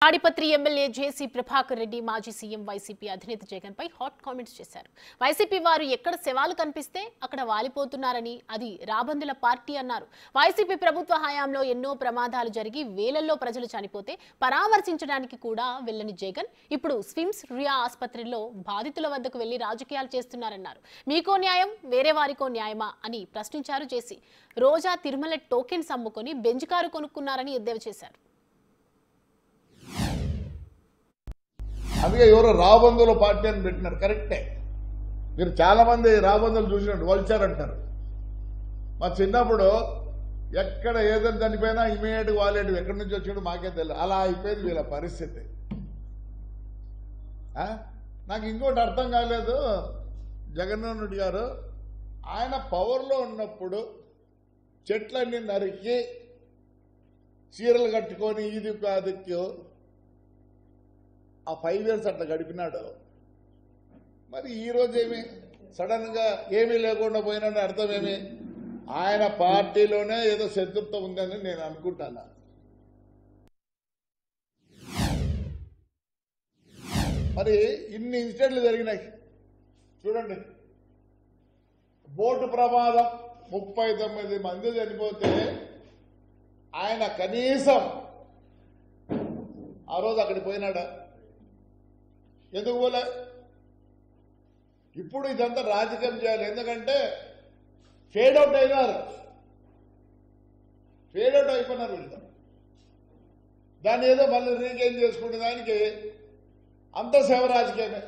Tadipatri MLA జేసీ ప్రభాకర్ రెడ్డి మాజీ CM YCP అధినేత జగన్ పై hot comments చేశారు. వైసీపీ వారు ఎక్కడ శవాలు కనిపిస్తే అక్కడ వాలిపోతున్నారని, అది రాబందుల పార్టీ అన్నారు. వైసీపీ ప్రభుత్వ హయాంలో ఎన్నో ప్రమాదాలు జరిగి వేలల్లో ప్రజలు చనిపోతే పరామర్శించడానికి కూడా వెళ్లని జగన్ ఇప్పుడు స్విమ్స్ రియా ఆసుపత్రిలో బాధితుల వద్దకు వెళ్లి రాజకీయాలు చేస్తున్నారన్నారు. మీకో న్యాయం వేరే వారికో న్యాయమా అని ప్రశ్నించారు జేసీ. రోజా తిరుమల టోకెన్స్ అమ్ముకొని బెంజ్ కారు కొనుక్కున్నారని ఎద్దేవా చేశారు. అందుకే ఎవరో రాబందుల పార్టీ అని పెట్టినారు. కరెక్టే. మీరు చాలా మంది రాబందులు చూసినట్టు వల్చర్ అంటారు. మా చిన్నప్పుడు ఎక్కడ ఏదైనా చనిపోయినా ఇమీడియట్గా వాలేడు, ఎక్కడి నుంచి వచ్చాడు మాకే తెలియదు. అలా అయిపోయింది వీళ్ళ పరిస్థితి. నాకు ఇంకోటి అర్థం కాలేదు. జగన్మోహన్ రెడ్డి గారు ఆయన పవర్లో ఉన్నప్పుడు చెట్లన్నీ నరికి చీరలు కట్టుకొని ఇది కాదుకు ఆ 5 years అట్లా గడిపినాడు. మరి ఈరోజు ఏమి సడన్ గా ఏమీ లేకుండా పోయినా అర్థం ఏమి? ఆయన పార్టీలోనే ఏదో శత్రుత్వం ఉందని నేను అనుకుంటాను. మరి ఇన్ని ఇన్సిడెంట్లు జరిగినాయి చూడండి. బోటు ప్రమాదం 39 మంది చనిపోతే ఆయన కనీసం ఆ రోజు అక్కడికి పోయినాడా? ఎందుకు పోలే? ఇప్పుడు ఇదంతా రాజకీయం చేయాలి. ఎందుకంటే ఫేడ్ అవుట్ అయినారు, ఫేడ్ అవుట్ అయిపోయినారు వీళ్ళు. దాన్ని ఏదో మళ్ళీ రీగెయిన్ చేసుకునే దానికి అంత శివరాజకీయమే,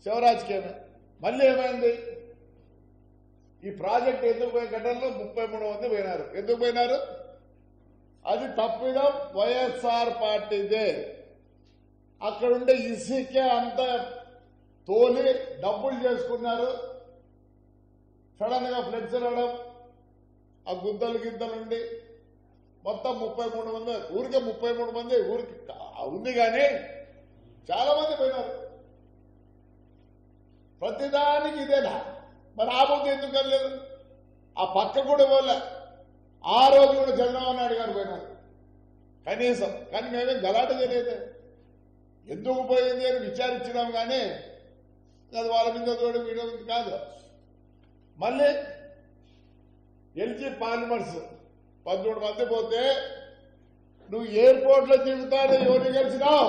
శివరాజకీయమే. మళ్ళీ ఏమైంది? ఈ ప్రాజెక్ట్ ఎందుకు పోయిన ఘటనలో 33 మంది పోయినారు. ఎందుకు పోయినారు? అది తప్పిదం వైఎస్ఆర్ పార్టీదే. అక్కడుండే ఇసుకే అంతా తోలి డబ్బులు చేసుకున్నారు. సడన్ గా ఫ్లెక్స్ రావడం, ఆ గుద్దలు గిద్దలుండి మొత్తం 33 మంది, ఊరికే 33 మంది ఊరికి ఉంది కానీ చాలా మంది పోయినారు. ప్రతిదానికి ఇదేనా? మరి ఆ బుద్ధి ఎందుకు వెళ్ళలేదు? ఆ పక్క కూడా పోలే. ఆ రోజు కూడా చంద్రబాబు నాయుడు గారు పోయినారు కనీసం. కానీ మేమేం గలాట చేయలేదు. ఎందుకు పోయింది అని విచారించినాం కానీ అది వాళ్ళ మీద తోడు వీడియో కాదు. మళ్ళీ ఎల్జీ పాలిమర్స్ 13 మంది పోతే నువ్వు ఎయిర్పోర్ట్లో దిగుతానే ఎవరిని కలిసినావు?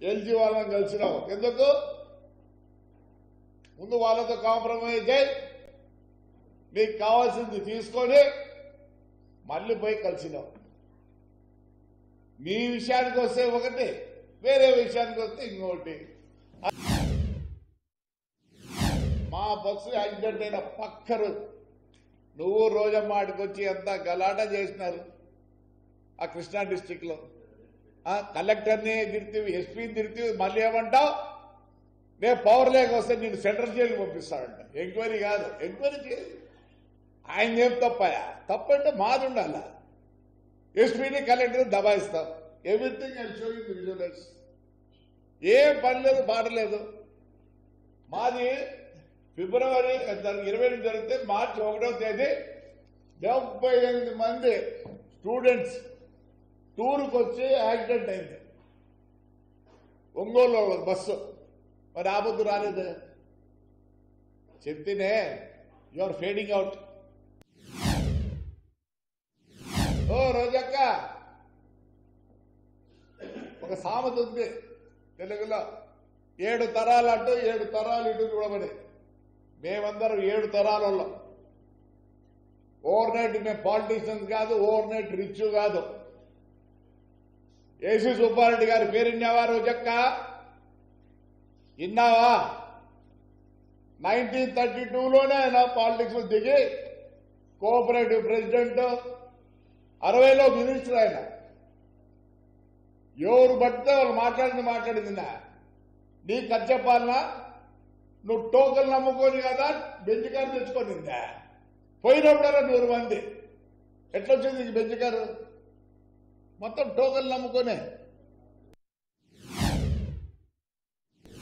ఎల్జీ వాళ్ళని కలిసినావు. ఎందుకు? ముందు వాళ్ళతో కాంప్రమైజ్ అయ్యి నీకు కావాల్సింది తీసుకొని మళ్ళీ పోయి కలిసినావు. మీ విషయానికి వస్తే ఒకటి, వేరే విషయానికి వస్తే ఇంకొకటి. మా బస్సు యాక్సిడెంట్ అయిన పక్క రోజు నువ్వు రోజమ్మాడికి వచ్చి ఎంత గలాట చేసినారు ఆ కృష్ణా డిస్టిక్ లో. కలెక్టర్ని తిరిగితే, ఎస్పీని తిరిగితే మళ్ళీ ఏమంటావు? నేను పవర్ లేక వస్తే నేను సెంట్రల్ జైలు పంపిస్తాడంట. ఎంక్వైరీ కాదు, ఎంక్వైరీ చేయాలి. ఆయన ఏం తప్పయా? తప్పంటే మాది ఉండాల. ఎస్పీని కలెక్టర్ దబాయిస్తాం. Everything I show you the visuals. ఏం పని లేదు, పాడలేదు. మాది ఫిబ్రవరి 20 జరిగితే మార్చి 1వ తేదీ 78 మంది స్టూడెంట్స్ టూర్కి వచ్చి యాక్సిడెంట్ అయింది. ఒంగోలు బస్సు. మరి ఆ బుద్ధి రాలేదు. చెప్తేనే యు ఆర్ ఫేడింగ్ అవుట్. ఓ రోజక్క, ఒక సామెత ఉంది తెలుగులో, 7 తరాలు అంటూ 7 తరాలు ఇటు చూడమని. మేమందరం 7 తరాలలో. ఓవర్ నైట్ మేము పాలిటీషియన్స్ కాదు, ఓవర్ నైట్ రిచ్ కాదు. ఏసీ సుబ్బారెడ్డి గారి పేరు విన్నావా రోజక్క? విన్నావా? 1932లోనే ఆయన పాలిటిక్స్ దిగి కోఆపరేటివ్ ప్రెసిడెంట్, 60లో మినిస్టర్. ఆయన ఎవరు పడితే వాళ్ళు మాట్లాడింది నీకు ఖర్చపాలనా? నువ్వు టోకన్లు నమ్ముకొని కదా బెంచ్ కారు తెచ్చుకోనిందా? పోయినప్పుడల్లా 100 మంది. ఎట్లొచ్చింది ఈ బెంచ్ కారు? మొత్తం టోకన్లు నమ్ముకొని.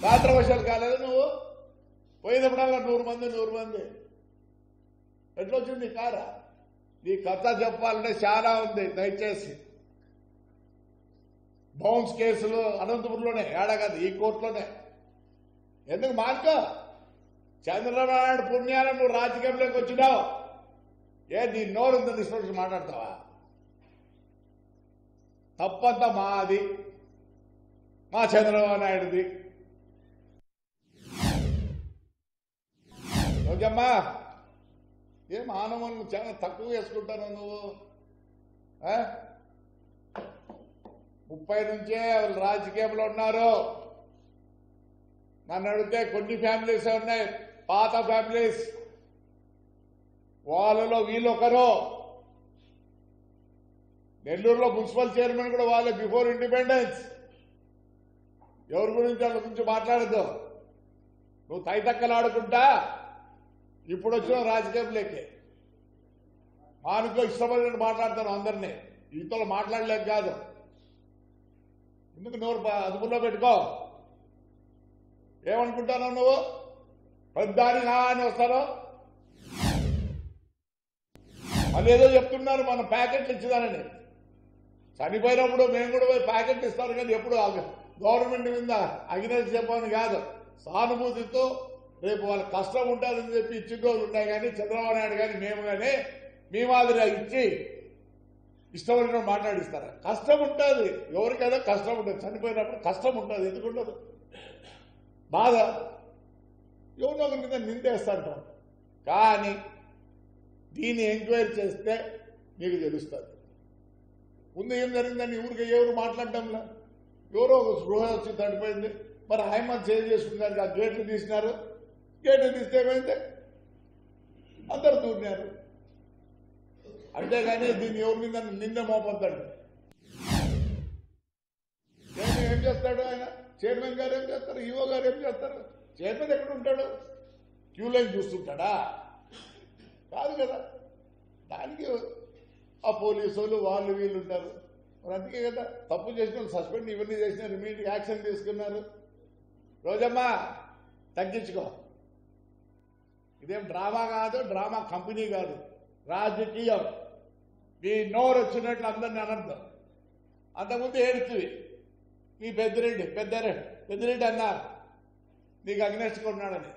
కాంట్రవర్షియల్ కాలేదు నువ్వు? పోయినప్పుడల్లా 100 మంది. ఎట్లొచ్చింది కారా? నీ కథ చెప్పాలంటే చాలా ఉంది. దయచేసి బౌన్స్ కేసులు అనంతపురంలోనే, ఏడా కాదు ఈ కోర్టులోనే. ఎందుకు మార్కో? చంద్రబాబు నాయుడు పుణ్యాన నువ్వు రాజకీయంలోకి వచ్చినావు. నీ నోరు ఉందని ఇష్టం మాట్లాడతావా? తప్పంతా మాది, మా చంద్రబాబు నాయుడుది. ఓకేమ్మా, ఏం ఆనవాళ్ళు చాలా తక్కువ వేసుకుంటాను నువ్వు. 30 నుంచే వాళ్ళు రాజకీయంలో ఉన్నారు. నన్ను అడిగితే కొన్ని ఫ్యామిలీస్ ఉన్నాయి, పాత ఫ్యామిలీస్. వాళ్ళలో వీళ్ళు ఒకరు. నెల్లూరులో మున్సిపల్ చైర్మన్ కూడా వాళ్ళే, బిఫోర్ ఇండిపెండెన్స్. ఎవరి గురించి వాళ్ళ గురించి మాట్లాడద్దు. నువ్వు తైతక్కలు ఆడుకుంటా ఇప్పుడు వచ్చిన రాజకీయంలోకి. మానుకో ఇష్టపడినట్టు మాట్లాడతాను అందరినీ, ఈతలో మాట్లాడలేక కాదు. ఎందుకు నోరు అదుపులో పెట్టుకో. ఏమనుకుంటాను నువ్వు? పెద్దాని అని వస్తారో మళ్ళీ ఏదో చెప్తున్నారు, మన ప్యాకెట్లు ఇచ్చేదానని. చనిపోయినప్పుడు మేము కూడా పోయి ప్యాకెట్లు ఇస్తారు, కానీ ఎప్పుడు గవర్నమెంట్ మీద అగ్నేసి చెప్పని కాదు. సానుభూతితో రేపు వాళ్ళ కష్టం ఉంటుందని చెప్పి ఇచ్చిన రోజులు ఉన్నాయి. కానీ చంద్రబాబు నాయుడు కానీ మేము కానీ మీ మాదిరిగా ఇచ్చి ఇష్టపడిన మాట్లాడిస్తారా? కష్టం ఉంటుంది, ఎవరికైనా కష్టం ఉంటుంది. చనిపోయినప్పుడు కష్టం ఉంటుంది, ఎందుకుండదు? బాధ ఎవరినో ఒకరి మీద నిందేస్తాంటాం. కానీ దీన్ని ఎంక్వైరీ చేస్తే మీకు తెలుస్తుంది ముందు ఏం జరిగిందని. ఊరికి ఎవరు మాట్లాడటంలా, ఎవరో ఒక స్పృహ వచ్చి తడిపోయింది. మరి ఆయమ్మ చేంజ్ చేసుకున్నారు, ఆ గేట్లు తీసినారు. గేట్లు తీస్తే ఏమైంది? అందరు దూరినారు. అంతేగాని దీన్ని ఎవరి మీద నింద మోపొద్దండి. ఏం చేస్తాడు ఆయన? చైర్మన్ గారు ఏం చేస్తారు? ఈఓ గారు ఏం చేస్తారు? చైర్మన్ ఎక్కడ ఉంటాడు? క్యూ లైన్ చూస్తుంటాడా? కాదు కదా. దానికి ఆ పోలీసులు వాళ్ళు వీళ్ళు ఉంటారు. మరి అందుకే కదా తప్పు చేసిన సస్పెండ్ ఇవన్నీ చేసిన ఇమీడియట్ యాక్షన్ తీసుకున్నారు. రోజమ్మా తగ్గించుకో. ఇదేం డ్రామా కాదు, డ్రామా కంపెనీ కాదు, రాజకీయం. మీ నోరు వచ్చినట్లు అందరినీ అనర్థం. అంతకుముందు ఏడుతుంది నీ పెద్దిరెడ్డి అన్నారు నీకు అగ్నేష్గా ఉన్నాడని.